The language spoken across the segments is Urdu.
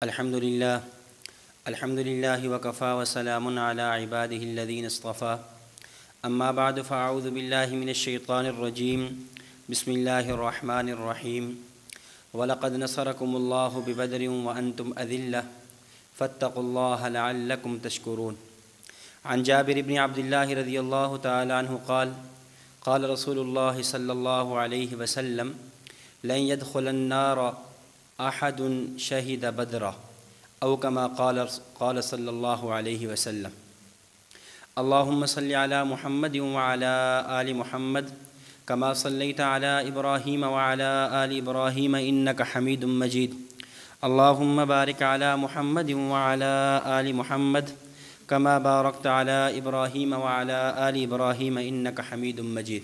الحمد لله وكفى وسلام على عباده الذين اصطفى أما بعد فأعوذ بالله من الشيطان الرجيم بسم الله الرحمن الرحيم ولقد نصركم الله ببدر وأنتم أذلة فاتقوا الله لعلكم تشكرون. عن جابر بن عبد الله رضي الله تعالى عنه قال قال رسول الله صلى الله عليه وسلم لن يدخل النار احد شهد بدرا او كما قال صلی اللہ علیہ وسلم. اللهم صل على محمد وعلى آل محمد كما صليت على إبراهيم وعلى آل إبراهيم إنك حميد مجيد. اللهم بارك على محمد وعلى آل محمد كما باركت على إبراهيم وعلى آل إبراهيم إنك حميد مجيد.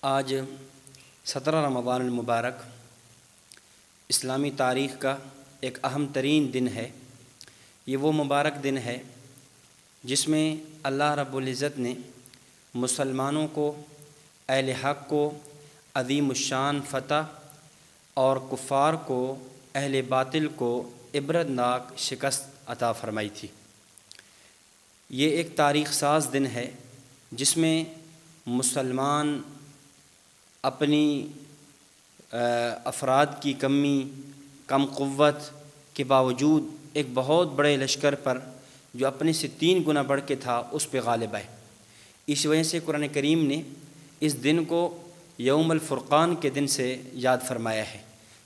آج 17 رمضان المبارک اسلامی تاریخ کا ایک اہم ترین دن ہے. یہ وہ مبارک دن ہے جس میں اللہ رب العزت نے مسلمانوں کو، اہل حق کو عظیم الشان فتح اور کفار کو، اہل باطل کو عبرتناک شکست عطا فرمائی تھی. یہ ایک تاریخ ساز دن ہے جس میں مسلمان اپنی افراد کی کم قوت کے باوجود ایک بہت بڑے لشکر پر جو اپنے سے 3 گنا بڑھ کے تھا اس پہ غالب آئے. اس وجہ سے قرآن کریم نے اس دن کو یوم الفرقان کے دن سے یاد فرمایا ہے،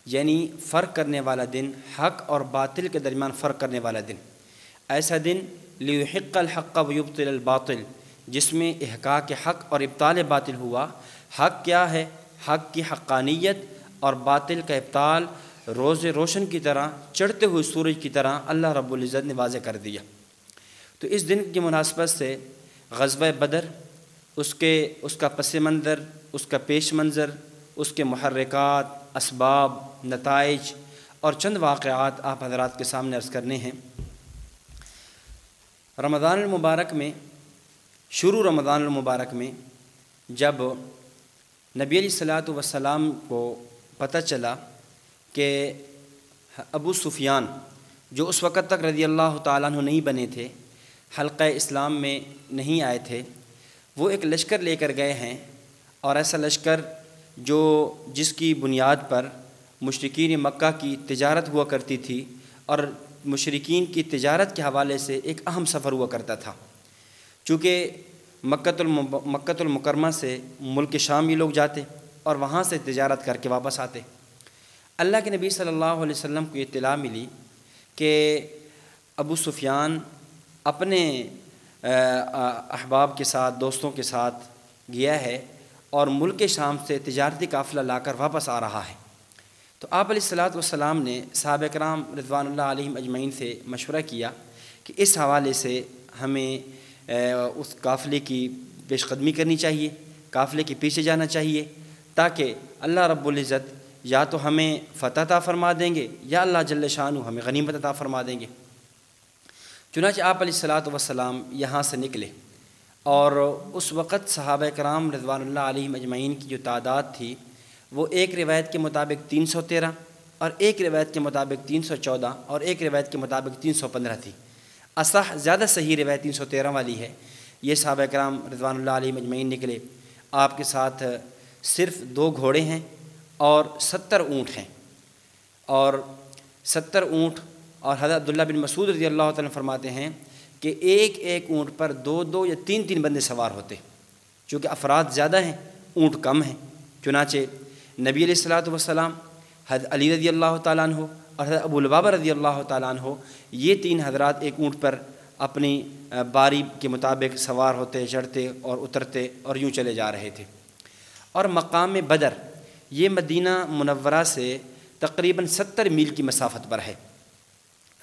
یعنی فرق کرنے والا دن، حق اور باطل کے درمیان فرق کرنے والا دن. ایسا دن لیحق الحق ویبطل الباطل، جس میں احقاق حق اور ابطال باطل ہوا. حق کیا ہے؟ حق کی حقانیت اور باطل کا ابطال روز روشن کی طرح، چڑھتے ہوئے سورج کی طرح اللہ رب العزت نے واضح کر دیا. تو اس دن کی مناسبت سے غزوہ بدر، اس کا پس منظر، اس کا پیش منظر، اس کے محرکات، اسباب، نتائج اور چند واقعات آپ حضرات کے سامنے عرض کرنے ہیں. رمضان المبارک میں، شروع رمضان المبارک میں جب نبی علیہ الصلوۃ والسلام کو پتہ چلا کہ ابو سفیان، جو اس وقت تک رضی اللہ تعالیٰ عنہ نہیں بنے تھے، حلقہ اسلام میں نہیں آئے تھے، وہ ایک لشکر لے کر گئے ہیں. اور ایسا لشکر جس کی بنیاد پر مشرکین مکہ کی تجارت ہوا کرتی تھی، اور مشرکین کی تجارت کے حوالے سے ایک اہم سفر ہوا کرتا تھا. چونکہ مکہ المکرمہ سے ملک شام یہ لوگ جاتے اور وہاں سے تجارت کر کے واپس آتے. اللہ کے نبی صلی اللہ علیہ وسلم کو اطلاع ملی کہ ابو سفیان اپنے احباب کے ساتھ، دوستوں کے ساتھ گیا ہے اور ملک شام سے تجارتی قافلہ لا کر واپس آ رہا ہے. تو آپ علیہ الصلوۃ والسلام نے صحابہ کرام رضوان اللہ علیہم اجمعین سے مشورہ کیا کہ اس حوالے سے ہمیں اس قافلے کی پیش قدمی کرنی چاہیے، قافلے کے پیچھے جانا چاہیے، تاکہ اللہ رب العزت یا تو ہمیں فتح عطا فرما دیں گے یا اللہ جل شانہ ہمیں غنیمت عطا فرما دیں گے. چنانچہ آپ علیہ الصلوۃ والسلام یہاں سے نکلے، اور اس وقت صحابہ کرام رضوان اللہ علیہم اجمعین کی جو تعداد تھی وہ ایک روایت کے مطابق 313 اور ایک روایت کے مطابق 314 اور ایک روایت کے مطابق 315 تھی. زیادہ صحیح روایت 313 والی ہے. یہ صحابہ کرام رضوان اللہ علیہم اجمعین نکلے. آپ کے ساتھ صرف 2 گھوڑے ہیں اور 70 اونٹ ہیں، اور 70 اونٹ. اور حضرت عبداللہ بن مسعود رضی اللہ تعالیٰ فرماتے ہیں کہ ایک ایک اونٹ پر 2 یا 3 بندے سوار ہوتے، چونکہ افراد زیادہ ہیں، اونٹ کم ہیں. چنانچہ نبی علیہ الصلوۃ والسلام، حضرت علی رضی اللہ تعالیٰ عنہ اور حضرت ابو لبابہ رضی اللہ تعالیٰ عنہ، یہ 3 حضرات ایک اونٹ پر اپنی باری کے مطابق سوار ہوتے، چڑھتے اور اترتے اور یوں چلے جا رہے تھے. اور مقام بدر یہ مدینہ منورہ سے تقریباً 70 میل کی مسافت پر ہے.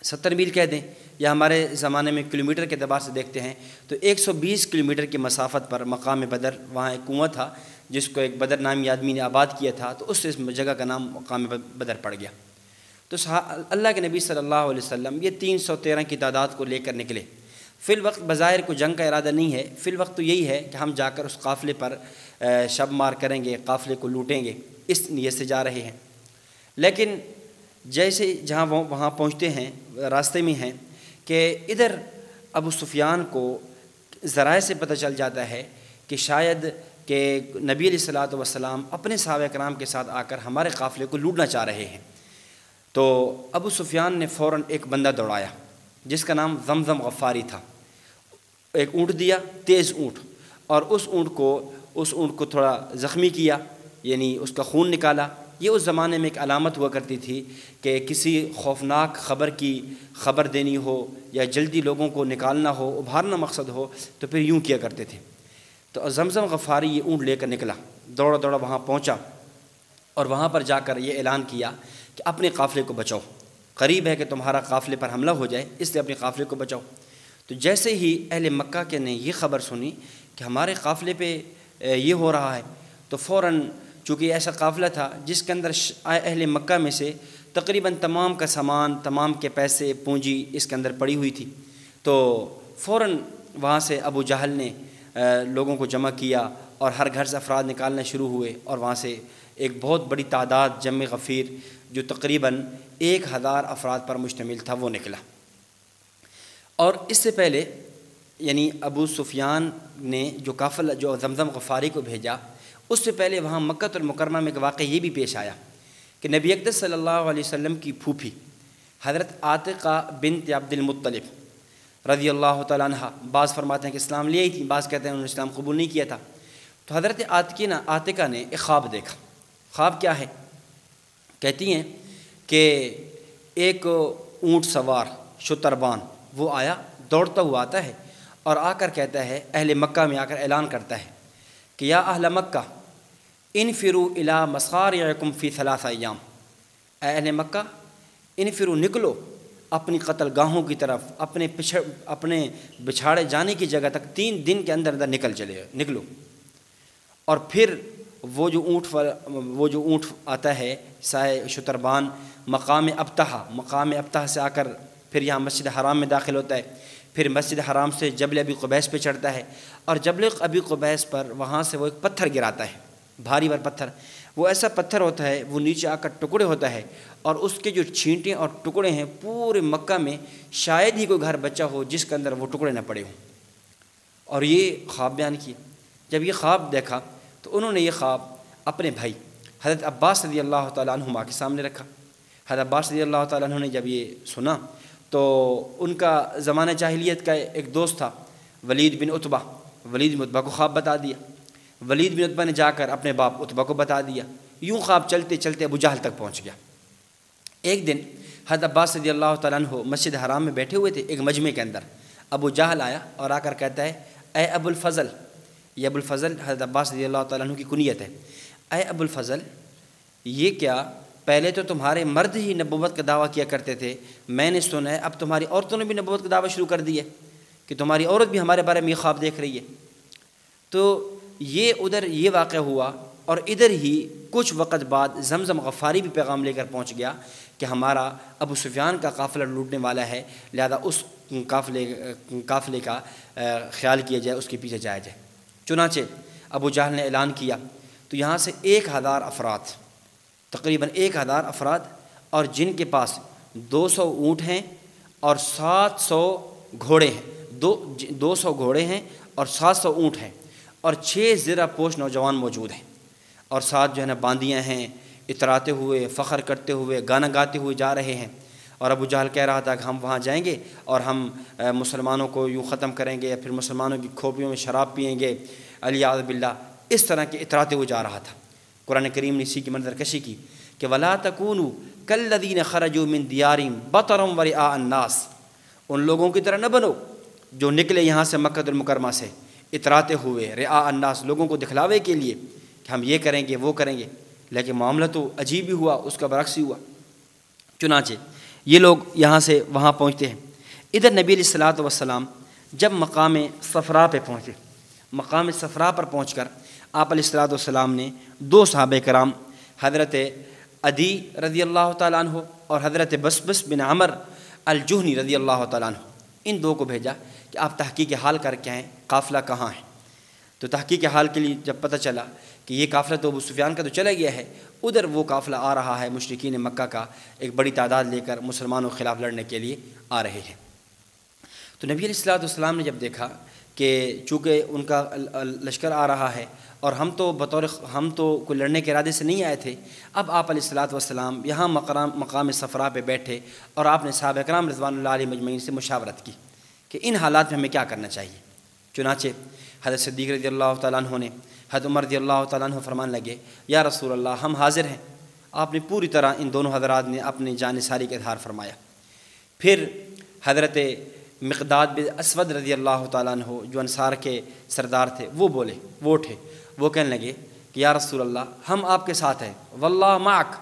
70 میل کہہ دیں یا ہمارے زمانے میں کلومیٹر کے اعتبار سے دیکھتے ہیں تو 120 کلومیٹر کی مسافت پر مقام بدر. وہاں ایک کنواں تھا جس کو ایک بدر نامی آدمی نے آباد کیا تھا، تو اس جگہ کا نام مقام بدر پڑ گیا. تو اللہ کے نبی صلی اللہ علیہ وسلم یہ 313 کی تعداد کو لے کر نکلے. فی الوقت بظاہر کو جنگ کا ارادہ نہیں ہے، فی الوقت تو یہی ہے کہ ہم جا کر اس قافلے پر شب مار کریں گے، قافلے کو لوٹیں گے، اس نیت سے جا رہے ہیں. لیکن جیسے جہاں وہاں پہنچتے ہیں راستے میں ہیں کہ ادھر ابو سفیان کو ذرائع سے پتہ چل جاتا ہے کہ شاید کہ نبی علیہ الصلوۃ والسلام اپنے صحابہ کرام کے ساتھ آ کر ہمارے قافلے کو لوٹنا چاہ رہے ہیں۔ تو ابو سفیان نے فوراً ایک بندہ دوڑایا جس کا نام زمزم غفاری تھا، ایک اونٹ دیا، تیز اونٹ، اور اس اونٹ کو تھوڑا زخمی کیا، یعنی اس کا خون نکالا۔ یہ اس زمانے میں ایک علامت ہوا کرتی تھی کہ کسی خوفناک خبر کی خبر دینی ہو یا جلدی لوگوں کو نکالنا ہو، ابھارنا مقصد ہو، تو پھر یوں کیا کرتے تھے۔ تو زمزم غفاری یہ اونٹ لے کر نکلا، دوڑا دوڑا وہاں پہنچا اور وہاں پر جا کر یہ اعلان کیا کہ اپنے قافلے کو بچاؤ، قریب ہے کہ تمہارا قافلے پر حملہ ہو جائے، اس لیے اپنے قافلے کو بچاؤ۔ تو جیسے ہی اہل مکہ کے نے یہ خبر سنی کہ ہمارے قافلے پہ یہ ہو رہا ہے، تو فوراً چونکہ ایسا قافلہ تھا جس کے اندر اہل مکہ میں سے تقریباً تمام کا سامان، تمام کے پیسے، پونجی اس کے اندر پڑی ہوئی تھی، تو فوراً وہاں سے ابو جہل نے لوگوں کو جمع کیا اور ہر گھر سے افراد نکالنا شروع ہوئے، اور وہاں سے ایک بہت بڑی تعداد جمع غفیر جو تقریباً 1000 افراد پر مشتمل تھا وہ نکلا۔ اور اس سے پہلے یعنی ابو سفیان نے جو قافلہ جو زمزم غفاری کو بھیجا، اس سے پہلے وہاں مکہ المکرمہ میں ایک واقعہ یہ بھی پیش آیا کہ نبی اقدس صلی اللہ علیہ وسلم کی پھوپھی حضرت عاتقہ بنت عبد المطلب رضی اللہ تعالیٰ عنہ، بعض فرماتے ہیں کہ اسلام لے ہی تھی، بعض کہتے ہیں انہوں نے اسلام قبول نہیں کیا تھا۔ تو حضرت عاتقہ نے ایک خواب دیکھا۔ خواب کیا ہے؟ کہتی ہیں کہ ایک اونٹ سوار شتربان وہ آیا، دوڑتا ہوا آتا ہے اور آ کر کہتا ہے، اہل مکہ میں آ کر اعلان کرتا ہے کہ یا اہل مکہ انفروا الی مصارعکم فی 3 ایام، اے اہل مکہ انفروا نکلو اپنی قتل گاہوں کی طرف، اپنے بچھاڑے جانے کی جگہ تک 3 دن کے اندر نکلو۔ اور پھر وہ جو اونٹ آتا ہے سائے شتربان مقام ابتہ سے آ کر پھر یہاں مسجد حرام میں داخل ہوتا ہے، پھر مسجد حرام سے جبل ابی قبیس پہ چڑھتا ہے، اور جبل ابی قبیس پر وہاں سے وہ ایک پتھر گراتا ہے، بھاری بھر پتھر، وہ ایسا پتھر ہوتا ہے وہ نیچے آ کر ٹکڑے ہوتا ہے، اور اس کے جو چھینٹیں اور ٹکڑے ہیں پورے مکہ میں شاید ہی کوئی گھر بچہ ہو جس کے اندر وہ ٹکڑے نہ پڑے ہوں۔ اور یہ خواب بیان کیے۔ جب یہ خواب دیکھا تو انہوں نے یہ خواب اپنے بھائی حضرت عباس رضی اللہ تعالیٰ عنہما کے سامنے رکھا۔ حضرت عباس رضی اللہ تعالیٰ عنہ نے جب یہ سنا تو ان کا زمانہ جاہلیت کا ایک دوست تھا ولید بن عتبہ کو خواب بتا دیا۔ ولید بن عتبہ نے جا کر اپنے باپ عتبہ کو بتا دیا۔ یوں خواب چلتے چلتے ابو جہل تک پہنچ گیا۔ ایک دن حضرت عباس رضی اللہ تعالیٰ عنہ مسجد حرام میں بیٹھے ہوئے تھے ایک مجمع کے اندر، ابو جہل آیا اور آ کر کہتا ہے، اے ابو الفضل، یہ ابو الفضل حضرت عباس رضی اللہ تعالیٰ عنہ کی کنیت ہے، اے ابو الفضل یہ کیا، پہلے تو تمہارے مرد ہی نبوت کا دعویٰ کیا کرتے تھے، میں نے سنا ہے اب تمہاری عورتوں نے بھی نبوت کا دعویٰ شروع کر دی ہے کہ تمہاری عورت بھی ہمارے بارے میں یہ خواب دیکھ رہی ہے۔ تو یہ ادھر یہ واقعہ ہوا، اور ادھر ہی کچھ وقت بعد زمزم غفاری بھی پیغام لے کر پہنچ گیا کہ ہمارا ابو سفیان کا قافلہ لوٹنے والا ہے، لہذا اس قافلے کا خیال کیا جائے، اس کے پیچھے جایا جائے۔ چنانچہ ابو جہل نے اعلان کیا تو یہاں سے 1000 افراد، تقریباً 1000 افراد، اور جن کے پاس 200 اونٹ ہیں اور 700 گھوڑے ہیں، 200 گھوڑے ہیں اور 700 اونٹ ہیں، اور 6 زرہ پوش نوجوان موجود ہیں، اور ساتھ جو ہے نا باندیاں ہیں، اتراتے ہوئے فخر کرتے ہوئے گانا گاتے ہوئے جا رہے ہیں۔ اور ابو جہل کہہ رہا تھا کہ ہم وہاں جائیں گے اور ہم مسلمانوں کو یوں ختم کریں گے، یا پھر مسلمانوں کی کھوپڑیوں میں شراب پئیں گے، علیاذ باللہ، اس طرح کے اتراتے ہوئے جا رہا تھا۔ قرآن کریم نے اسی کی منظر کشی کی کہ وَلَا تَكُونُوا كَالَّذِينَ خَرَجُوا مِن دِيَارِهِمْ بَطَرًا وَرِئَاءَ النَّاسِ، ان لوگوں کی طرح نہ بنو جو نکلے یہاں سے مکہ المکرمہ سے اتراتے ہوئے رعاء الناس، لوگوں کو دکھلاوے کے لیے کہ ہم یہ کریں گے وہ کریں گے، لیکن معاملہ تو عجیب ہی ہوا، اس کا برعکس ہی ہوا۔ چنانچہ یہ لوگ یہاں سے وہاں پہنچتے ہیں۔ ادھر نبی علیہ الصلوۃ والسلام جب مقام صفرا پہ پہنچے، مقام صفرا پر پہنچ کر آپ علیہ الصلوۃ والسلام نے 2 صحابہ کرام حضرت عدی رضی اللہ تعالیٰ عنہ اور حضرت بسبس بن عمر الجہنی رضی اللہ تعالیٰ عنہ، ان 2 کو بھیجا کہ آپ تحقیق حال کر کے آئیں قافلہ کہاں ہے۔ تو تحقیق حال کے لیے جب پتہ چلا کہ یہ قافلہ تو ابو سفیان کا تو چلا گیا ہے، ادھر وہ قافلہ آ رہا ہے مشرکین مکہ کا، ایک بڑی تعداد لے کر مسلمانوں کے خلاف لڑنے کے لیے آ رہے ہیں۔ تو نبی علیہ الصلوۃ والسلام نے جب دیکھا کہ چونکہ ان کا لشکر آ رہا ہے اور ہم تو کوئی لڑنے کے ارادے سے نہیں آئے تھے، اب آپ علیہ الصلوۃ والسلام یہاں مقام صفرا پہ بیٹھے اور آپ نے صحابہ کرام رضوان اللہ علیہم اجمعین سے مشاورت کی کہ ان حالات میں ہمیں کیا کرنا چاہیے۔ چنانچہ حضرت صدیق رضی اللہ تعالیٰ عنہ نے، حضرت عمر رضی اللہ تعالیٰ عنہ فرمان لگے یا رسول اللہ ہم حاضر ہیں۔ آپ نے پوری طرح ان دونوں حضرات نے اپنی جانثاری کا اظہار فرمایا۔ پھر حضرت مقداد بن اسود رضی اللہ تعالیٰ عنہ جو انصار کے سردار تھے وہ بولے، وہ اٹھے، وہ کہنے لگے کہ یا رسول اللہ ہم آپ کے ساتھ ہیں، واللہ معک،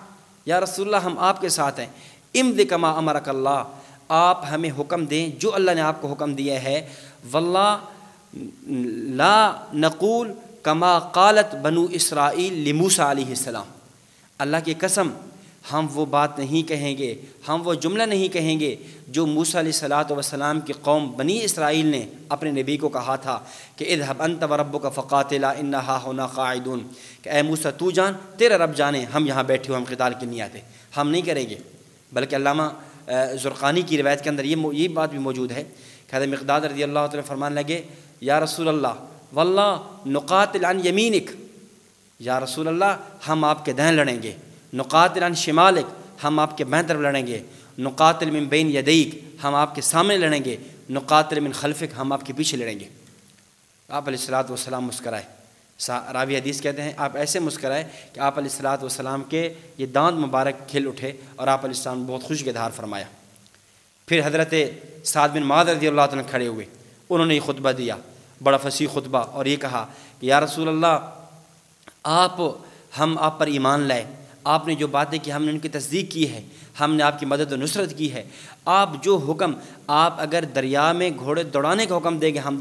یا رسول اللہ ہم آپ کے ساتھ ہیں، امض کما امرک اللہ، آپ ہمیں حکم دیں جو اللہ نے آپ کو حکم دیا ہے، واللہ لا نقول کما قالت بنو اسرائیل لموسیٰ علیہ السلام، اللہ کی قسم ہم وہ بات نہیں کہیں گے، ہم وہ جملہ نہیں کہیں گے جو موسیٰ علیہ الصلوۃ والسلام کی قوم بنی اسرائیل نے اپنے نبی کو کہا تھا کہ اذهب انت وربک فقاتلا انا ہاہنا قاعدون، کہ اے موسیٰ تو جان تیرا رب جانے، ہم یہاں بیٹھے ہو، ہم قتال کے نہیں آتے، ہم نہیں کریں گے۔ بلکہ علامہ زرقانی کی روایت کے اندر یہ بات بھی موجود ہے کہ حضرت مقداد رضی اللہ تعالیٰ فرمان لگے یا رسول اللہ واللہ نقاتل عن یمینک، یا رسول اللہ ہم آپ کے دائیں لڑیں گے، نقاتل عن شمالک، ہم آپ کے بائیں طرف لڑیں گے، نقاتل من بین یدیک، ہم آپ کے سامنے لڑیں گے، نقاتل من خلفک، ہم آپ کے پیچھے لڑیں گے۔ آپ علیہ الصلوۃ والسلام مسکرائے، راوی حدیث کہتے ہیں آپ ایسے مسکرائے کہ آپ علیہ الصلوۃ والسلام کے یہ دانت مبارک کھل اٹھے اور آپ علیہ السلام بہت خوشی کا اظہار فرمایا۔ پھر حضرت سعد بن معاذ رضی اللہ عنہ کھڑے ہوئے، انہوں نے یہ خطبہ دیا، بڑا فصیح خطبہ، اور یہ کہا کہ یا رسول اللہ ہم آپ پر ایمان لائے، آپ نے جو باتیں کی ہم نے ان کی تصدیق کی ہے، ہم نے آپ کی مدد و نصرت کی ہے، آپ جو حکم، آپ اگر دریا میں گھوڑے دوڑانے کا حکم دیں گے ہم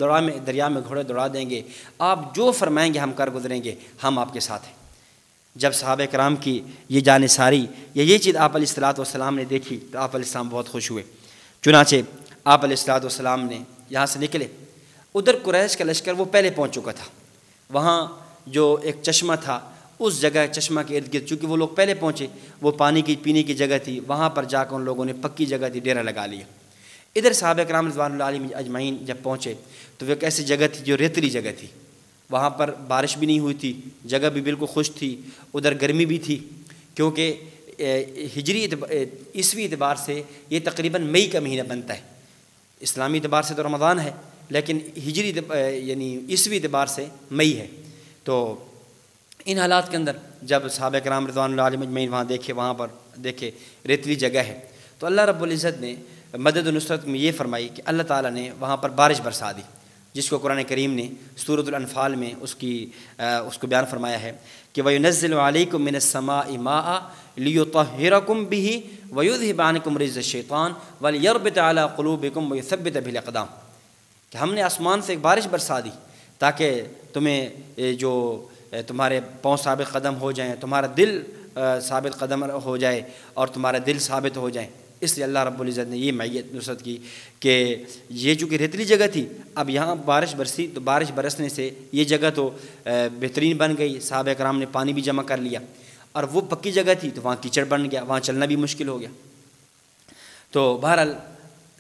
دریا میں گھوڑے دوڑا دیں گے، آپ جو فرمائیں گے ہم کر گزریں گے، ہم آپ کے ساتھ ہیں۔ جب صحابہ کرام کی یہ جانثاری یا یہ چیز آپ علیہ الصلوۃ والسلام نے دیکھی تو آپ علیہ السلام بہت خوش ہوئے۔ چنانچہ آپ علیہ الصلوۃ والسلام نے یہاں سے نکلے، ادھر قریش کا لشکر وہ پہلے پہنچ چکا تھا، وہاں جو ایک چشمہ تھا اس جگہ چشمہ کے ارد گرد، چونکہ وہ لوگ پہلے پہنچے، وہ پانی کی پینے کی جگہ تھی، وہاں پر جا کر ان لوگوں نے پکی جگہ تھی ڈیرا لگا لیا۔ ادھر صحابہ کرام رضوان اللہ علیہم اجمعین جب پہنچے تو وہ ایک ایسی جگہ تھی جو ریتلی جگہ تھی، وہاں پر بارش بھی نہیں ہوئی تھی، جگہ بھی بالکل خشک تھی، ادھر گرمی بھی تھی، کیونکہ ہجری عیسوی اعتبار سے یہ تقریباً مئی کا مہینہ بنتا ہے، اسلامی اعتبار سے تو رمضان ہے لیکن ہجری یعنی عیسوی اعتبار سے مئی ہے۔ تو ان حالات کے اندر جب صحابہ کرام رضوان اللہ علیہم اجمعین وہاں پر دیکھے ریتلی جگہ ہے، تو اللہ رب العزت نے مدد و نصرت میں یہ فرمائی کہ اللہ تعالیٰ نے وہاں پر بارش برسا دی، جس کو قرآن کریم نے سورۃ الانفال میں اس کو بیان فرمایا ہے کہ وَيُنَزِّلُ عَلَيْكُم مِّنَ السَّمَاءِ مَاءً لِيُطَهِّرَكُم بِهِ وَيُذْهِبَ عَنكُم رِجْزَ الشَّيْطَانِ وَلِيَرْبِطَ عَلَىٰ قُلُوبِكُم وَيُثَبِّتَ بِهِ الْأَقْدَامَ، کہ ہم نے آسمان سے ایک بارش برسا دی تاکہ تمہیں جو تمہارے پاؤں ثابت قدم ہو جائیں، تمہارا دل ثابت قدم ہو جائے اور تمہارا دل ثابت ہو جائیں۔ اس لیے اللہ رب العزت نے یہ معیت نصرت کی کہ یہ چونکہ ریتلی جگہ تھی، اب یہاں بارش برسی تو بارش برسنے سے یہ جگہ تو بہترین بن گئی، صحابہ کرام نے پانی بھی جمع کر لیا، اور وہ پکی جگہ تھی تو وہاں کیچڑ بن گیا، وہاں چلنا بھی مشکل ہو گیا۔ تو بہرحال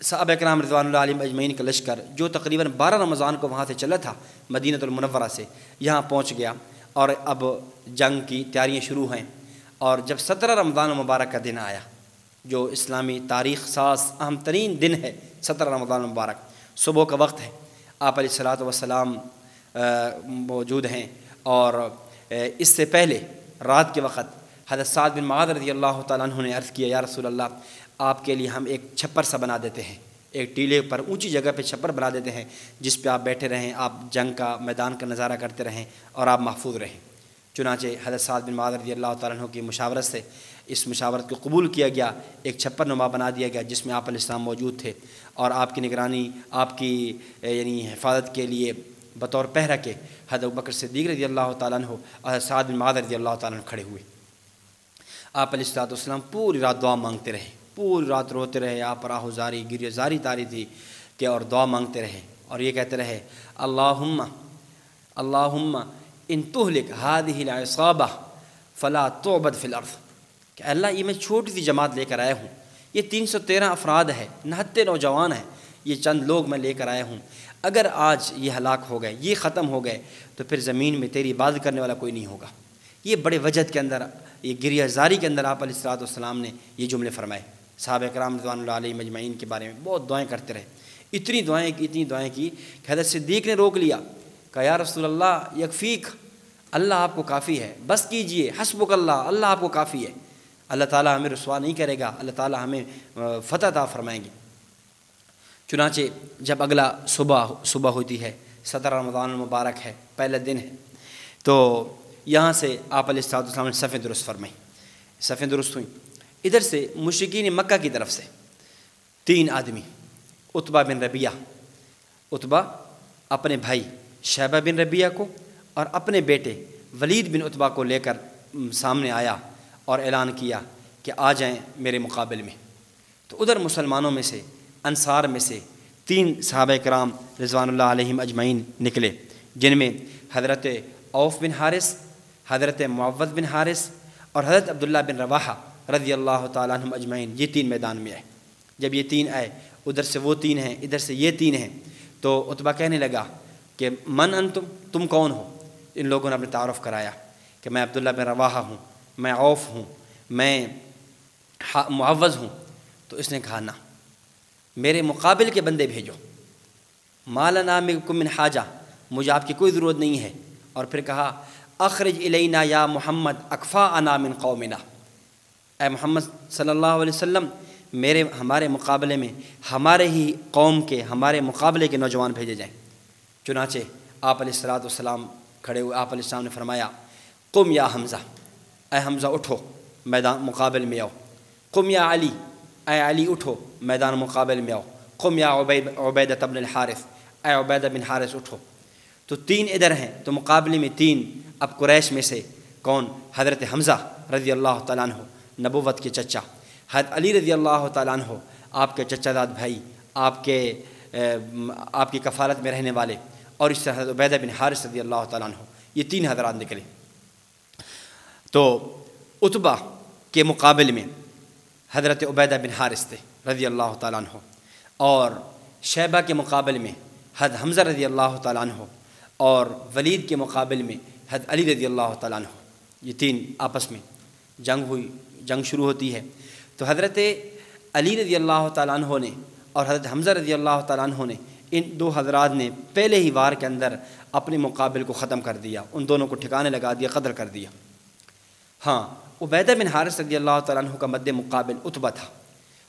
صحابہ کرام رضوان اللہ علیہم اجمعین کا لشکر جو تقریباً 12 رمضان کو وہاں سے چلا تھا مدینہ المنورہ سے، یہاں پہنچ گیا، اور اب جنگ کی تیاریاں شروع ہیں۔ اور جب 17 رمضان مبارک کا دن آیا، جو اسلامی تاریخ ساز اہم ترین دن ہے، 17 رمضان مبارک، صبح کا وقت ہے، آپ علیہ الصلوۃ والسلام موجود ہیں، اور اس سے پہلے رات کے وقت حضرت سعد بن معاذ رضی اللہ تعالیٰ عنہ نے عرض کیا یا رسول اللہ آپ کے لیے ہم ایک چھپر سا بنا دیتے ہیں، ایک ٹیلے پر اونچی جگہ پہ چھپر بنا دیتے ہیں جس پہ آپ بیٹھے رہیں، آپ جنگ کا میدان کا نظارہ کرتے رہیں اور آپ محفوظ رہیں۔ چنانچہ حضرت سعد بن معاذ رضی اللہ تعالیٰ عنہ کی مشاورت سے اس مشاورت کو قبول کیا گیا، ایک چھپر نما بنا دیا گیا جس میں آپ علیہ السلام موجود تھے، اور آپ کی نگرانی، آپ کی یعنی حفاظت کے لیے بطور پہرہ کے حضرت ابوبکر صدیق رضی اللہ تعالیٰ عنہ اور حضرت سعد بن معاذ رضی اللہ تعالیٰ عنہ کھڑے ہوئے۔ آپ علیہ السلام پوری رات دعا مانگتے رہے، پوری رات روتے رہے، آپ پر آہوزاری گریہ زاری تاری تھی کہ اور دعا مانگتے رہے، اور یہ کہتے رہے اللہم ان تہلک ہذہ العصابہ فلا تعبد فی الارض، کہ اللہ یہ میں چھوٹی سی جماعت لے کر آیا ہوں، یہ 313 افراد ہے، 69 نوجوان ہیں، یہ چند لوگ میں لے کر آیا ہوں، اگر آج یہ ہلاک ہو گئے، یہ ختم ہو گئے، تو پھر زمین میں تیری عبادت کرنے والا کوئی نہیں ہوگا۔ یہ بڑے وجد کے اندر، یہ گریہ زاری کے اندر آپ علیہ الصلوۃ والسلام نے یہ جملے فرمائے۔ صحابہ کرام رضوان اللہ علیہم اجمعین کے بارے میں بہت دعائیں کرتے رہے، اتنی دعائیں کی کہ حضرت صدیق نے روک لیا، کہا یا رسول اللہ یکفیک، اللہ آپ کو کافی ہے، بس کیجئے، حسبک اللہ، اللہ آپ کو کافی ہے، اللہ تعالیٰ ہمیں رسوا نہیں کرے گا، اللہ تعالیٰ ہمیں فتح عطا فرمائیں گے۔ چنانچہ جب اگلا صبح ہوتی ہے، 17 رمضان المبارک ہے، پہلا دن ہے، تو یہاں سے آپ علیہ الصلوۃ والسلام نے صفیں درست فرمائی، صفیں درست ہوئیں۔ ادھر سے مشرکین مکہ کی طرف سے 3 آدمی، عتبہ بن ربیعہ، عتبہ اپنے بھائی شیبہ بن ربیعہ کو اور اپنے بیٹے ولید بن عتبہ کو لے کر سامنے آیا اور اعلان کیا کہ آ جائیں میرے مقابل میں۔ تو ادھر مسلمانوں میں سے، انصار میں سے 3 صحابہ کرام رضوان اللہ علیہم اجمعین نکلے، جن میں حضرت عوف بن حارث، حضرت معوذ بن حارث اور حضرت عبداللہ بن رواحہ رضی اللہ تعالیٰ عنہم اجمعین، یہ 3 میدان میں آئے۔ جب یہ 3 آئے، ادھر سے وہ 3 ہیں، ادھر سے یہ 3 ہیں، تو عتبہ کہنے لگا کہ من انتم، تم کون ہو؟ ان لوگوں نے اپنے تعارف کرایا کہ میں عبداللہ بن رواحہ ہوں، میں عوف ہوں، میں معوذ ہوں۔ تو اس نے کہا نہ، میرے مقابل کے بندے بھیجو، ما لنا منکم من حاجہ، مجھے آپ کی کوئی ضرورت نہیں ہے۔ اور پھر کہا اخرج الینا یا محمد اکفاءنا من قومنا، اے محمد صلی اللہ علیہ وسلم ہمارے مقابلے میں ہمارے ہی قوم کے، ہمارے مقابلے کے نوجوان بھیجے جائیں۔ چنانچہ آپ علیہ الصلوۃ والسلام کھڑے ہوئے، آپ علیہ السلام نے فرمایا قم یا حمزہ، اے حمزہ اٹھو میدان مقابل میں آؤ، قم یا علی، اے علی اٹھو میدان مقابل میں آؤ، قم یا عبیدہ بن الحارث، اے عبیدہ بن حارث اٹھو۔ تو 3 ادھر ہیں، تو مقابلے میں 3 اب قریش میں سے کون؟ حضرت حمزہ رضی اللہ تعالیٰ عنہ، نبوت کے چچا، حضرت علی رضی اللہ تعالیٰ عنہ، آپ کے چچا داد بھائی، آپ کی کفالت میں رہنے والے، اور اس طرح حضرت عبیدہ بن حارث رضی اللہ تعالیٰ عنہ، یہ 3 حضرات نکلے۔ تو عتبہ کے مقابل میں حضرت عبیدہ بن حارث تھے رضی اللہ تعالیٰ عنہ، اور شیبہ کے مقابل میں حضرت حمزہ رضی اللہ تعالیٰ عنہ، اور ولید کے مقابل میں حضرت علی رضی اللہ تعالیٰ عنہ۔ یہ 3 آپس میں جنگ ہوئی، جنگ شروع ہوتی ہے۔ تو حضرت علی رضی اللہ تعالیٰ عنہ نے اور حضرت حمزہ رضی اللہ تعالیٰ عنہ نے، ان 2 حضرات نے پہلے ہی وار کے اندر اپنے مقابل کو ختم کر دیا، ان دونوں کو ٹھکانے لگا دیا، قتل کر دیا۔ ہاں، عبیدہ بن حارث رضی اللہ تعالیٰ عنہ کا مد مقابل عتبہ تھا،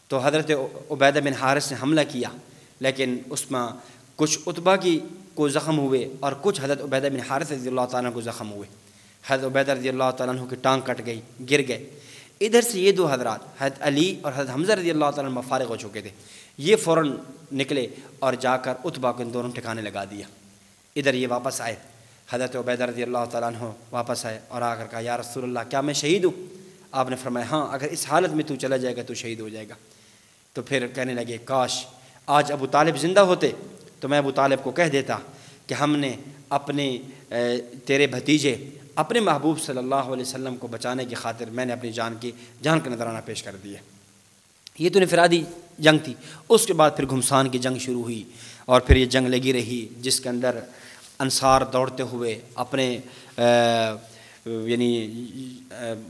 تو حضرت عبیدہ بن حارث نے حملہ کیا، لیکن اس میں کچھ عتبہ کو زخم ہوئے اور کچھ حضرت عبیدہ بن حارث رضی اللہ تعالیٰ عنہ کو زخم ہوئے۔ حضرت عبیدہ رضی اللہ تعالیٰ عنہ کی ٹانگ کٹ گئی، گر گئے۔ ادھر سے یہ 2 حضرات حضرت علی اور حضرت حمزہ رضی اللہ تعالیٰ عنہ فارغ ہو چکے تھے، یہ فوراً نکلے اور جا کر عتبہ کو ان دونوں ٹھکانے لگا دیا۔ ادھر یہ واپس آئے، حضرت عبیدہ رضی اللہ تعالیٰ عنہ واپس آئے اور آ کر کہا یا رسول اللہ کیا میں شہید ہوں؟ آپ نے فرمایا ہاں، اگر اس حالت میں تو چلا جائے گا تو شہید ہو جائے گا۔ تو پھر کہنے لگے کاش آج ابو طالب زندہ ہوتے تو میں ابو طالب کو کہہ دیتا کہ ہم نے اپنے تیرے بھتیجے اپنے محبوب صلی اللہ علیہ وسلم کو بچانے کی خاطر میں نے اپنی جان کا نذرانہ پیش کر دیا۔ یہ تو انفرادی جنگ تھی۔ اس کے بعد پھر گھمسان کی جنگ شروع ہوئی، اور پھر یہ جنگ لگی رہی جس کے اندر انصار دوڑتے ہوئے اپنے یعنی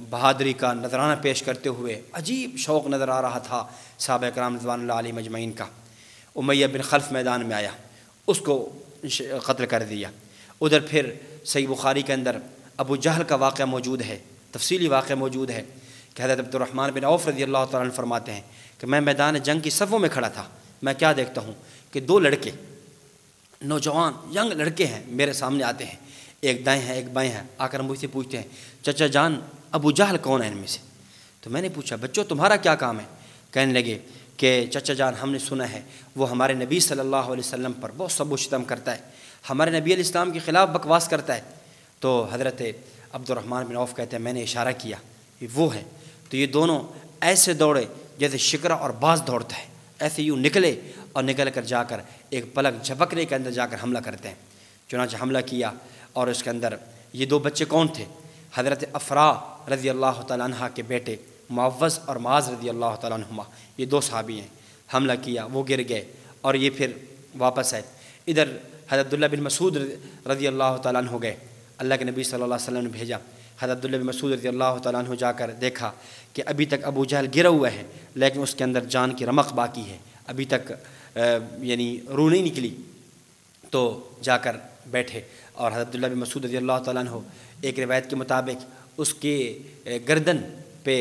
بہادری کا نذرانہ پیش کرتے ہوئے، عجیب شوق نظر آ رہا تھا صحابہ کرام رضوان اللہ علیہم اجمعین کا۔ امیہ بن خلف میدان میں آیا، اس کو قتل کر دیا۔ ادھر پھر صحیح بخاری کے اندر ابو جہل کا واقعہ موجود ہے، تفصیلی واقعہ موجود ہے کہ حضرت عبد الرحمن بن عوف رضی اللہ تعالیٰ عنہ فرماتے ہیں کہ میں میدان جنگ کی صفوں میں کھڑا تھا، میں کیا دیکھتا ہوں کہ 2 لڑکے، نوجوان ینگ لڑکے ہیں، میرے سامنے آتے ہیں، ایک دائیں ہیں ایک بائیں ہیں، آ کر مجھ سے پوچھتے ہیں چچا جان ابو جہل کون ہے ان میں سے؟ تو میں نے پوچھا بچوں تمہارا کیا کام ہے؟ کہنے لگے کہ چچا جان ہم نے سنا ہے وہ ہمارے نبی صلی اللہ علیہ وسلم پر بہت سب و شتم کرتا ہے، ہمارے نبی علیہ السلام کے خلاف بکواس کرتا ہے۔ تو حضرت عبد الرحمن بن عوف کہتے ہیں میں نے اشارہ کیا کہ وہ ہے، تو یہ دونوں ایسے دوڑے جیسے شکرہ اور باز دوڑتا ہے، ایسے یوں نکلے اور نکل کر جا کر ایک پلک جھپکنے کے اندر جا کر حملہ کرتے ہیں۔ چنانچہ حملہ کیا اور اس کے اندر یہ دو بچے کون تھے؟ حضرت افرا رضی اللہ تعالیٰ عنہ کے بیٹے معوذ اور معاذ رضی اللہ تعالیٰ عنہما، یہ دو صحابی ہیں۔ حملہ کیا، وہ گر گئے اور یہ پھر واپس آئے۔ ادھر حضرت عبداللہ بن مسعود رضی اللہ تعالیٰ عنہ گئے، اللہ کے نبی صلی اللہ علیہ وسلم نے بھیجا۔ حضرت عبداللہ بن مسعود رضی اللہ تعالیٰ عنہ جا کر دیکھا کہ ابھی تک ابو جہل گرا ہوا ہے، لیکن اس کے اندر جان کی رمق باقی ہے، ابھی تک یعنی روح نہیں نکلی۔ تو جا کر بیٹھے اور حضرت عبداللہ بن مسعود رضی اللہ تعالیٰ عنہ ایک روایت کے مطابق اس کے گردن پہ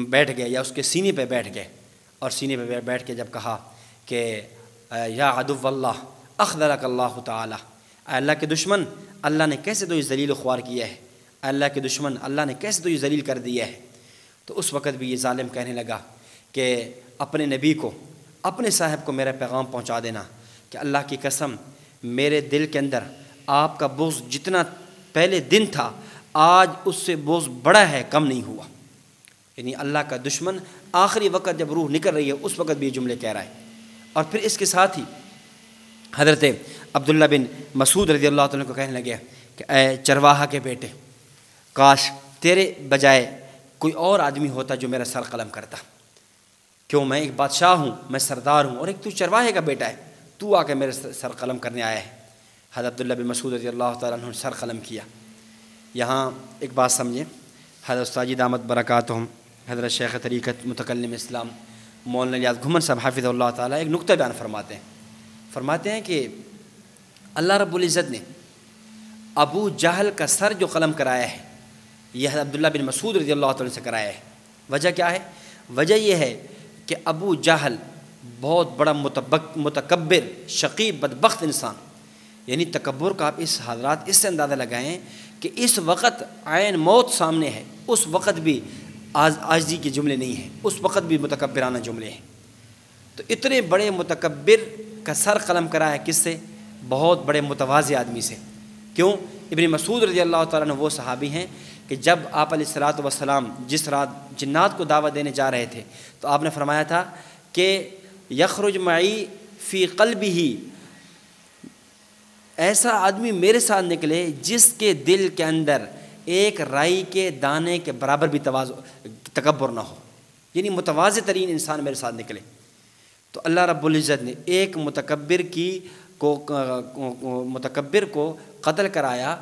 بیٹھ گئے یا اس کے سینے پہ بیٹھ گئے، اور سینے پہ بیٹھ کے جب کہا کہ یا عدو اللہ اخذلک اللہ تعالی، اے اللہ کے دشمن، اللہ نے کیسے تو یہ ذلیل و خوار کیا ہے، اے اللہ کے دشمن، اللہ نے کیسے تو یہ ذلیل کر دیا ہے۔ تو اس وقت بھی یہ ظالم کہنے لگا کہ اپنے نبی کو، اپنے صاحب کو میرا پیغام پہنچا دینا کہ اللہ کی قسم میرے دل کے اندر آپ کا بغض جتنا پہلے دن تھا آج اس سے بغض بڑا ہے، کم نہیں ہوا۔ یعنی اللہ کا دشمن آخری وقت جب روح نکل رہی ہے اس وقت بھی یہ جملے کہہ رہا ہے۔ اور پھر اس کے ساتھ ہی حضرت عبداللہ بن مسعود رضی اللہ تعالیٰ کو کہنے لگے کہ اے چرواہا کے بیٹے، کاش تیرے بجائے کوئی اور آدمی ہوتا جو میرا سر قلم کرتا، کیوں میں ایک بادشاہ ہوں، میں سردار ہوں، اور ایک تو چرواہے کا بیٹا ہے، تو آ کے میرے سر قلم کرنے آیا ہے۔ حضرت عبداللہ بن مسعود رضی اللہ تعالیٰ عنہ نے سر قلم کیا۔ یہاں ایک بات سمجھیں، حضرت استاذ دامت برکاتہم، حضرت شیخ طریقت متکلم اسلام مولانا الیاس گھمن صاحب حافظ اللہ تعالیٰ ایک نقطہ بیان فرماتے ہیں کہ اللہ رب العزت نے ابو جہل کا سر جو قلم کرایا ہے یہ حضرت عبداللہ بن مسعود رضی اللہ تعالیٰ سے کرایا ہے۔ وجہ کیا ہے؟ وجہ یہ ہے کہ ابو جہل بہت بڑا متکبر، شقی، بدبخت انسان، یعنی تکبر کا آپ اس حضرات اس سے اندازہ لگائیں کہ اس وقت عین موت سامنے ہے، اس وقت بھی عاجزی کے جملے نہیں ہیں، اس وقت بھی متکبرانہ جملے ہیں۔ تو اتنے بڑے متکبر کا سر قلم کرا ہے کس سے؟ بہت بڑے متواضع آدمی سے۔ کیوں؟ ابن مسعود رضی اللہ تعالیٰ عنہ وہ صحابی ہیں کہ جب آپ علیہ الصلوۃ والسلام جس رات جنات کو دعوت دینے جا رہے تھے تو آپ نے فرمایا تھا کہ یخرج معی فی قلبہ، ایسا آدمی میرے ساتھ نکلے جس کے دل کے اندر ایک رائی کے دانے کے برابر بھی تکبر نہ ہو، یعنی متواضع ترین انسان میرے ساتھ نکلے۔ تو اللہ رب العزت نے ایک متکبر کو قتل کرایا،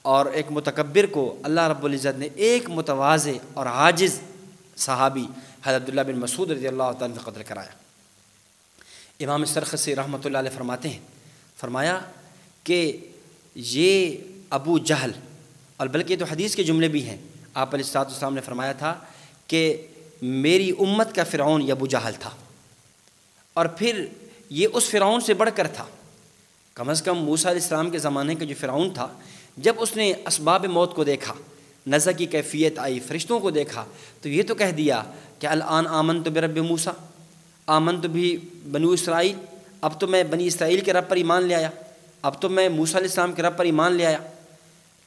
اور ایک متکبر کو اللہ رب العزت نے ایک متواضع اور عاجز صحابی حضرت عبداللہ بن مسعود رضی اللہ تعالیٰ عنہ قتل کرایا۔ امام سرخسی رحمۃ اللہ علیہ فرماتے ہیں، فرمایا کہ یہ ابو جہل، اور بلکہ تو حدیث کے جملے بھی ہیں، آپ علیہ الصلوۃ والسلام نے فرمایا تھا کہ میری امت کا فرعون یہ ابو جہل تھا، اور پھر یہ اس فرعون سے بڑھ کر تھا۔ کم از کم موسیٰ علیہ السلام کے زمانے کا جو فرعون تھا، جب اس نے اسباب موت کو دیکھا، نزع کی کیفیت آئی، فرشتوں کو دیکھا، تو یہ تو کہہ دیا کہ الآن آمنت برب موسیٰ، آمنت بھی بنو اسرائیل، اب تو میں بنی اسرائیل کے رب پر ایمان لے آیا، اب تو میں موسیٰ علیہ السلام کے رب پر ایمان لے آیا۔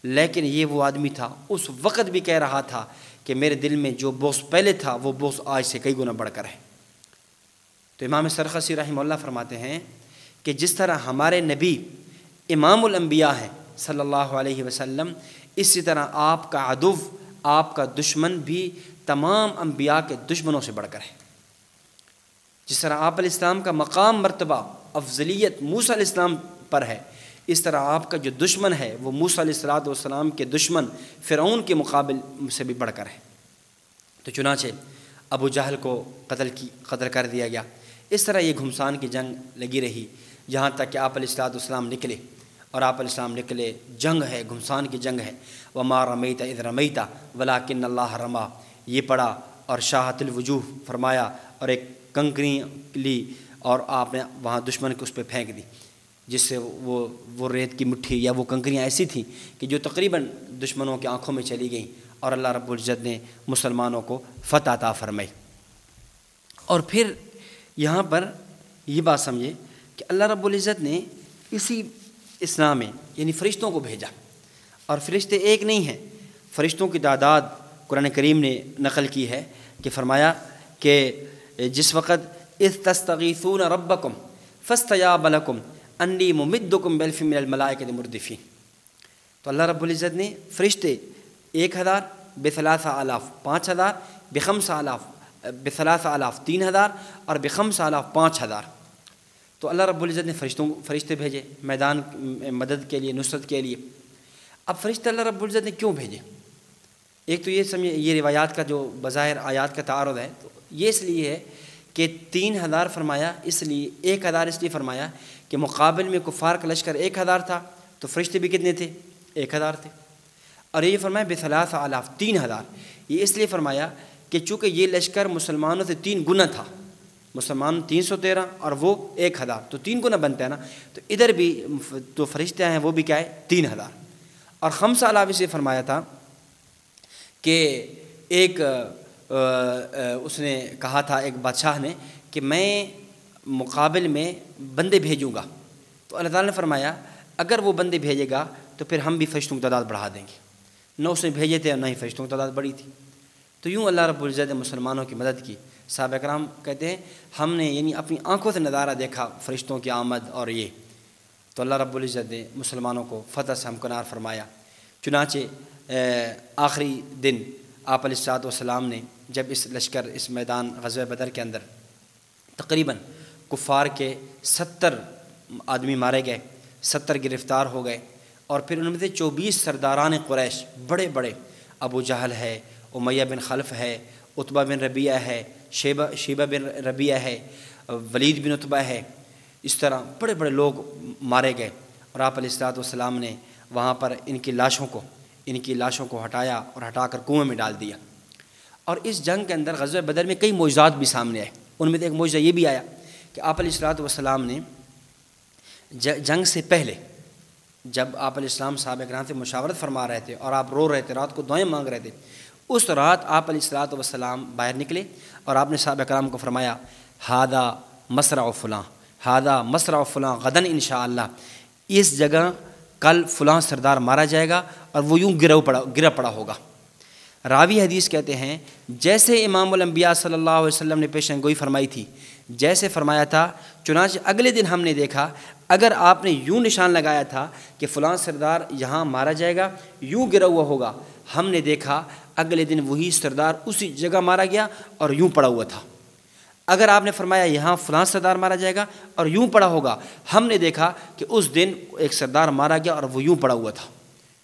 لیکن یہ وہ آدمی تھا اس وقت بھی کہہ رہا تھا کہ میرے دل میں جو بغض پہلے تھا وہ بغض آج سے کئی گنا بڑھ کر ہے۔ تو امام سرخسی رحمہ اللہ فرماتے ہیں کہ جس طرح ہمارے نبی امام الانبیاء ہیں صلی اللہ علیہ وسلم، اسی طرح آپ کا عدو، آپ کا دشمن بھی تمام انبیاء کے دشمنوں سے بڑھ کر ہے۔ جس طرح آپ علیہ السلام کا مقام، مرتبہ، افضلیت موسیٰ علیہ السلام پر ہے، اس طرح آپ کا جو دشمن ہے وہ موسیٰ علیہ السلام کے دشمن فرعون کے مقابل سے بھی بڑھ کر ہے۔ تو چنانچہ ابو جہل کو قتل کر دیا گیا۔ اس طرح یہ گھمسان کی جنگ لگی رہی جہاں تک کہ آپ علیہ السلام نکلے، اور آپ علیہ السلام نکلے، جنگ ہے، گھمسان کی جنگ ہے۔ وما رمیت اذ رمیت ولکن اللہ رما، یہ پڑھا اور شاہت الوجوہ فرمایا، اور ایک کنکری لی اور آپ نے وہاں دشمن کو اس پہ پھینک دی، جس سے وہ ریت کی مٹھی یا وہ کنکریاں ایسی تھیں کہ جو تقریباً دشمنوں کی آنکھوں میں چلی گئیں، اور اللہ رب العزت نے مسلمانوں کو فتح عطا فرمائی۔ اور پھر یہاں پر یہ بات سمجھے کہ اللہ رب العزت نے اسی اسلام میں یعنی فرشتوں کو بھیجا، اور فرشتے ایک نہیں ہیں، فرشتوں کی تعداد قرآن کریم نے نقل کی ہے کہ فرمایا کہ جس وقت اذ تستغیثون ربکم فاستجاب لکم انی ممدکم بالف من الملائکۃ مردفین، تو اللہ رب العزت نے فرشتے 1000 ب3,000 5,000 ب5,000 ب3,000 3,000 اور ب5,000 5,000. تو اللہ رب العزت نے فرشتے بھیجے میدان مدد کے لیے، نصرت کے لیے. اب فرشتے اللہ رب العزت نے کیوں بھیجے؟ ایک تو یہ سمجھے، یہ روایات کا جو بظاہر آیات کا تعارض ہے، تو یہ اس لیے ہے کہ 3,000 فرمایا، اس لیے 1,000 اس لیے فرمایا کہ مقابل میں کفار کا لشکر 1,000 تھا، تو فرشتے بھی کتنے تھے؟ 1,000 تھے. اور یہ فرمایا ب3,000 3,000، یہ اس لیے فرمایا کہ چونکہ یہ لشکر مسلمانوں سے 3 گنا تھا، مسلمان 313 اور وہ 1,000، تو 3 گنا بنتا ہے نا. تو ادھر بھی تو فرشتے ہیں وہ بھی کیا ہے؟ 3,000. اور 5,000 سے فرمایا تھا کہ ایک اس نے کہا تھا ایک بادشاہ نے کہ میں مقابل میں بندے بھیجوں گا. تو اللہ تعالیٰ نے فرمایا اگر وہ بندے بھیجے گا تو پھر ہم بھی فرشتوں کی تعداد بڑھا دیں گے. نہ اس نے بھیجے تھے اور نہ ہی فرشتوں کی تعداد بڑھی تھی. تو یوں اللہ رب العزت نے مسلمانوں کی مدد کی. صحابہ کرام کہتے ہیں ہم نے یعنی اپنی آنکھوں سے نظارہ دیکھا فرشتوں کی آمد اور یہ. تو اللہ رب العزت نے مسلمانوں کو فتح سے ہمکنار فرمایا. چنانچہ آخری دن آپ علیہ الصلوۃ والسلام نے جب اس لشکر اس میدان غزوہ بدر کے اندر تقریباً کفار کے 70 آدمی مارے گئے، 70 گرفتار ہو گئے، اور پھر ان میں سے 24 سرداران قریش بڑے بڑے، ابو جہل ہے، امیہ بن خلف ہے، عتبہ بن ربیعہ ہے، شیبہ بن ربیعہ ہے، ولید بن عتبہ ہے، اس طرح بڑے بڑے لوگ مارے گئے. اور آپ علیہ الصلوۃ والسلام نے وہاں پر ان کی لاشوں کو ہٹایا اور ہٹا کر کنویں میں ڈال دیا. اور اس جنگ کے اندر غزوہ بدر میں کئی معجزات بھی سامنے آئے. ان میں سے ایک معجزہ یہ بھی آیا کہ آپ علیہ الصلوۃ والسلام نے جنگ سے پہلے جب آپ علیہ السلام صحابہ کرام سے مشاورت فرما رہے تھے اور آپ رو رہے تھے، رات کو دعائیں مانگ رہے تھے، اس رات آپ علیہ الصلوۃ والسلام باہر نکلے اور آپ نے صحابہ کرام کو فرمایا ہذا مصرع فلاں، ہذا مصرع فلاں غدن انشاءاللہ، اس جگہ کل فلاں سردار مارا جائے گا اور وہ یوں گرا پڑا ہوگا. راوی حدیث کہتے ہیں جیسے امام الانبیاء صلی اللہ علیہ وسلم نے پیشن گوئی فرمائی تھی، جیسے فرمایا تھا، چنانچہ اگلے دن ہم نے دیکھا اگر آپ نے یوں نشان لگایا تھا کہ فلاں سردار یہاں مارا جائے گا، یوں گرا ہوا ہوگا، ہم نے دیکھا اگلے دن وہی سردار اسی جگہ مارا گیا اور یوں پڑا ہوا تھا. اگر آپ نے فرمایا یہاں فلاں سردار مارا جائے گا اور یوں پڑا ہوگا، ہم نے دیکھا کہ اس دن ایک سردار مارا گیا اور وہ یوں پڑا ہوا تھا.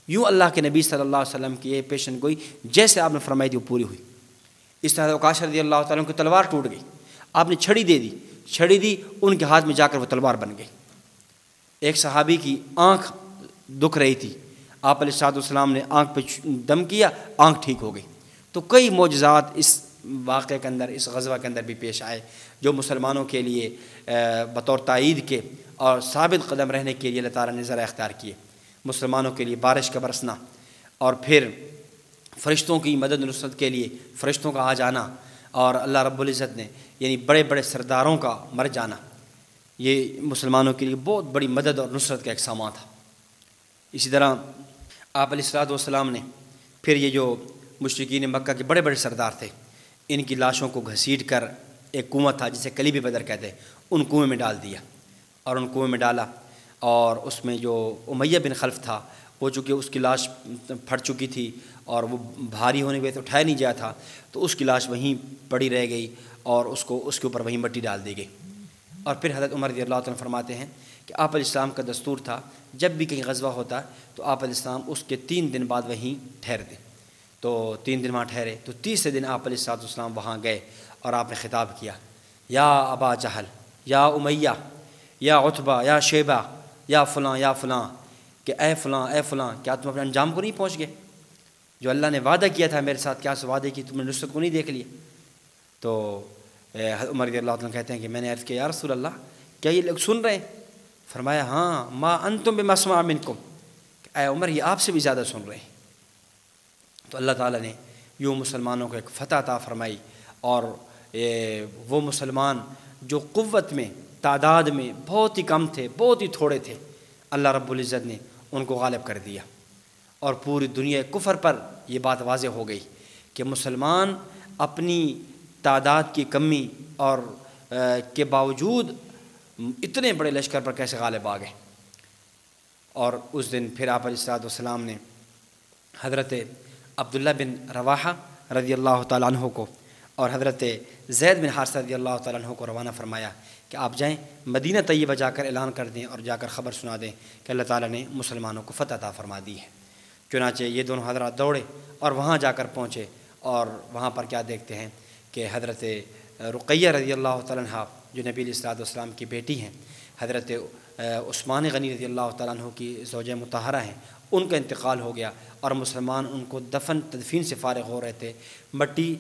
یوں اللہ کے نبی صلی اللہ علیہ وسلم کی یہ پیشن گوئی جیسے آپ نے فرمائی تھی وہ پوری ہوئی. اس طرح عکاشہ رضی اللہ تعالیٰ عنہ کی تلوار ٹوٹ گئی، آپ نے چھڑی دی، ان کے ہاتھ میں جا کر وہ تلوار بن گئی. ایک صحابی کی آنکھ دکھ رہی تھی، آپ علیہ الصلوۃ والسلام نے آنکھ پہ دم کیا، آنکھ ٹھیک ہو گئی. تو کئی معجزات اس واقعے کے اندر، اس غزوہ کے اندر بھی پیش آئے جو مسلمانوں کے لیے بطور تائید کے اور ثابت قدم رہنے کے لیے اللہ تعالیٰ نے ذرا اختیار کیے. مسلمانوں کے لیے بارش کا برسنا، اور پھر فرشتوں کی مدد نصرت کے لیے فرشتوں کا آ جانا، اور اللہ رب العزت نے یعنی بڑے بڑے سرداروں کا مر جانا، یہ مسلمانوں کے لیے بہت بڑی مدد اور نصرت کا ایک سامان تھا. اسی طرح آپ علیہ الصلوۃ والسلام نے پھر یہ جو مشرکین مکہ کے بڑے بڑے سردار تھے، ان کی لاشوں کو گھسیٹ کر ایک کنواں تھا جسے کلیب بدر کہتے ہیں، ان کنویں میں ڈال دیا. اور ان کنویں میں ڈالا، اور اس میں جو امیہ بن خلف تھا وہ چونکہ اس کی لاش پھٹ چکی تھی اور وہ بھاری ہونے کی وجہ سے اٹھایا نہیں جایا تھا، تو اس کی لاش وہیں پڑی رہ گئی اور اس کے اوپر وہیں مٹی ڈال دی گئی. اور پھر حضرت عمر رضی اللہ عنہ فرماتے ہیں کہ آپ علیہ السلام کا دستور تھا جب بھی کہیں غزوہ ہوتا تو آپ علیہ السلام اس کے 3 دن بعد وہیں ٹھہرتے. تو 3 دن وہاں ٹھہرے، تو تیسرے دن آپ علیہ السلام وہاں گئے اور آپ نے خطاب کیا، یا ابا جہل، یا امیہ، یا عتبہ، یا شیبہ، یا فلاں، کہ اے فلاں، کیا تم اپنے انجام کو نہیں پہنچ گئے؟ جو اللہ نے وعدہ کیا تھا میرے ساتھ، کیا اس وعدے کی تم نے نصرت کو نہیں دیکھ لیا؟ تو عمر رضی اللہ عنہ کہتے ہیں کہ میں نے عرض کیا یا رسول اللہ کیا یہ لوگ سن رہے ہیں؟ فرمایا ہاں، ما انتم بمسمع منکم، اے عمر یہ آپ سے بھی زیادہ سن رہے ہیں. تو اللہ تعالیٰ نے یوں مسلمانوں کو ایک فتح عطا فرمائی، اور وہ مسلمان جو قوت میں تعداد میں بہت ہی کم تھے، بہت ہی تھوڑے تھے، اللہ رب العزت نے ان کو غالب کر دیا. اور پوری دنیا کفر پر یہ بات واضح ہو گئی کہ مسلمان اپنی تعداد کی کمی اور کے باوجود اتنے بڑے لشکر پر کیسے غالب آ گئے. اور اس دن پھر آپ علیہ السلام نے حضرت عبداللہ بن رواحہ رضی اللہ تعالیٰ عنہ کو اور حضرت زید بن حارثہ رضی اللہ تعالیٰ عنہ کو روانہ فرمایا کہ آپ جائیں مدینہ طیبہ جا کر اعلان کر دیں اور جا کر خبر سنا دیں کہ اللہ تعالیٰ نے مسلمانوں کو فتح عطا فرما دی ہے۔ چنانچہ یہ دونوں حضرات دوڑے اور وہاں جا کر پہنچے، اور وہاں پر کیا دیکھتے ہیں کہ حضرت رقیہ رضی اللہ تعالیٰ عنہ جو نبی علیہ السلام کی بیٹی ہیں، حضرت عثمان غنی رضی اللہ تعالیٰ عنہ کی زوجہ مطہرہ ہیں، ان کا انتقال ہو گیا اور مسلمان ان کو دفن تدفین سے فارغ ہو رہے تھے، مٹی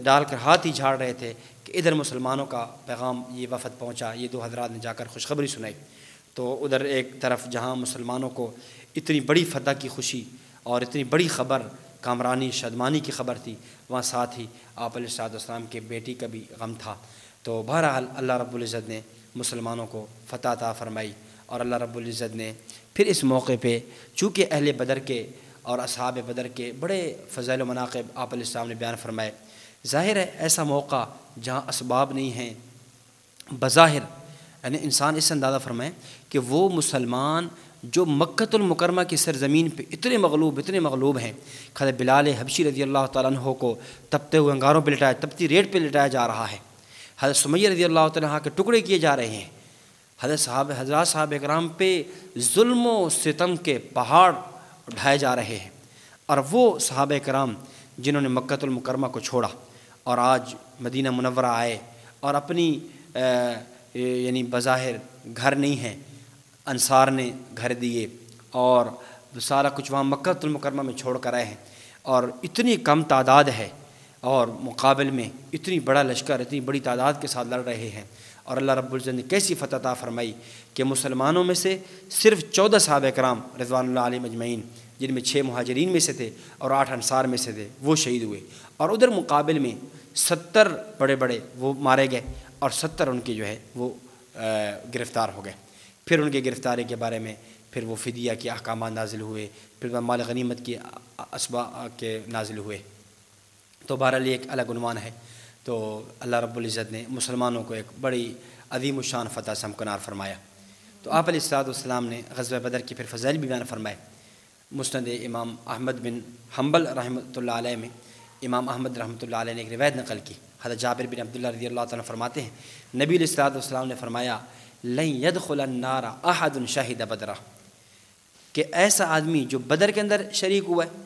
ڈال کر ہاتھ ہی جھاڑ رہے تھے کہ ادھر مسلمانوں کا پیغام یہ وفد پہنچا، یہ دو حضرات نے جا کر خوشخبری سنائی۔ تو ادھر ایک طرف جہاں مسلمانوں کو اتنی بڑی فتح کی خوشی اور اتنی بڑی خبر، کامرانی شادمانی کی خبر تھی، وہاں ساتھ ہی آپ علیہ السلام کے بیٹی کا بھی غم تھا۔ تو بہرحال اللہ رب العزت نے مسلمانوں کو فتح عطا فرمائی، اور اللہ رب العزت نے پھر اس موقع پہ چونکہ اہل بدر کے اور اصحاب بدر کے بڑے فضائل و مناقب آپ علیہ السلام نے بیان فرمائے۔ ظاہر ہے ایسا موقع جہاں اسباب نہیں ہیں، بظاہر یعنی انسان اس سے اندازہ فرمائے کہ وہ مسلمان جو مکۃ المکرمہ کی سرزمین پہ اتنے مغلوب ہیں، حضرت بلال حبشی رضی اللہ تعالیٰ عنہ کو تپتے ہوئے انگاروں پہ لٹایا، تپتی ریت پہ لٹایا جا رہا ہے، حضرت سمیہ رضی اللہ تعالیٰ عنہ کے ٹکڑے کیے جا رہے ہیں، حضرات صحابہ اکرام پہ ظلم و ستم کے پہاڑ ڈھائے جا رہے ہیں، اور وہ صحابہ اکرام جنہوں نے مکۃ المکرمہ کو چھوڑا اور آج مدینہ منورہ آئے اور اپنی یعنی بظاہر گھر نہیں ہیں، انصار نے گھر دیے اور سارا کچھ وہاں مکۃ المکرمہ میں چھوڑ کر آئے ہیں، اور اتنی کم تعداد ہے اور مقابل میں اتنی بڑا لشکر اتنی بڑی تعداد کے ساتھ لڑ رہے ہیں، اور اللہ رب العزت نے کیسی فتح عطا فرمائی کہ مسلمانوں میں سے صرف 14 صحابہ کرام رضوان اللہ علیہم اجمعین، جن میں 6 مہاجرین میں سے تھے اور 8 انصار میں سے تھے، وہ شہید ہوئے، اور ادھر مقابل میں 70 بڑے وہ مارے گئے اور 70 ان کے جو ہے وہ گرفتار ہو گئے۔ پھر ان کے گرفتاری کے بارے میں پھر وہ فدیہ کے احکامات نازل ہوئے، پھر مال غنیمت کی اسباب کے نازل ہوئے۔ تو بہرحال یہ ایک الگ عنوان ہے۔ تو اللہ رب العزت نے مسلمانوں کو ایک بڑی عظیم الشان فتح سے ہمکنار فرمایا۔ تو آپ علیہ السلام نے غزوہ بدر کی پھر فضائل بھی بیان فرمائے۔ مسند امام احمد بن حنبل رحمۃ اللہ علیہ میں امام احمد رحمۃ اللہ علیہ نے ایک روایت نقل کی، حضرت جابر بن عبداللہ رضی اللہ تعالیٰ فرماتے ہیں نبی علیہ السلام نے فرمایا لن يدخل النار احد شہد بدرہ، کہ ایسا آدمی جو بدر کے اندر شریک ہوا ہے،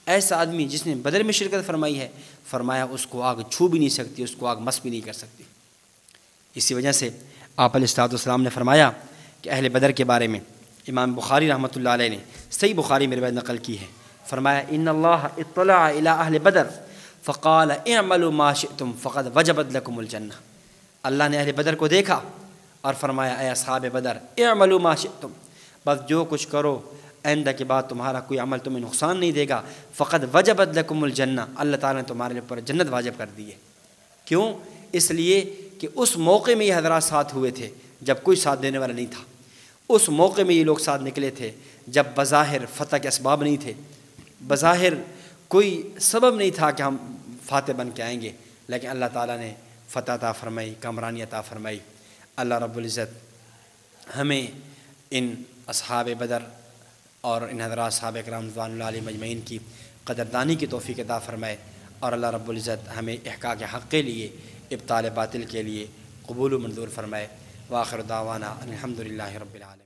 ایسا آدمی جس نے بدر میں شرکت فرمائی ہے، فرمایا اس کو آگ چھو بھی نہیں سکتی، اس کو آگ مس بھی نہیں کر سکتی۔ اسی وجہ سے آپ علیہ السلام نے فرمایا کہ اہل بدر کے بارے میں امام بخاری رحمۃ اللہ علیہ نے صحیح بخاری میں روایت نقل کی ہے، فرمایا ان اللہ اطلع الی اہل بدر فقال اعملوا ما شئتم فقد وجبت لکم الجنہ، اللہ نے اہل بدر کو دیکھا اور فرمایا اے اصحاب بدر اعملوا ما شئتم، بس جو کچھ کرو آئندہ کے بعد تمہارا کوئی عمل تمہیں نقصان نہیں دے گا، فقد وجبت لکم الجنہ، اللہ تعالیٰ نے تمہارے اوپر جنت واجب کر دی ہے۔ کیوں؟ اس لیے کہ اس موقع میں یہ حضرات ساتھ ہوئے تھے جب کوئی ساتھ دینے والا نہیں تھا، اس موقع میں یہ لوگ ساتھ نکلے تھے جب بظاہر فتح کے اسباب نہیں تھے، بظاہر کوئی سبب نہیں تھا کہ ہم فاتح بن کے آئیں گے، لیکن اللہ تعالیٰ نے فتح عطا فرمائی، کامرانی عطا فرمائی۔ اللہ رب العزت ہمیں ان اصحاب بدر اور ان حضرات صحابہ کرام رضوان اللہ علیہم اجمعین کی قدردانی کی توفیق عطا فرمائے، اور اللہ رب العزت ہمیں احقاق حق کے لیے، ابطال باطل کے لیے قبول و منظور فرمائے۔ وآخر دعوانا الحمد للہ رب العالمین۔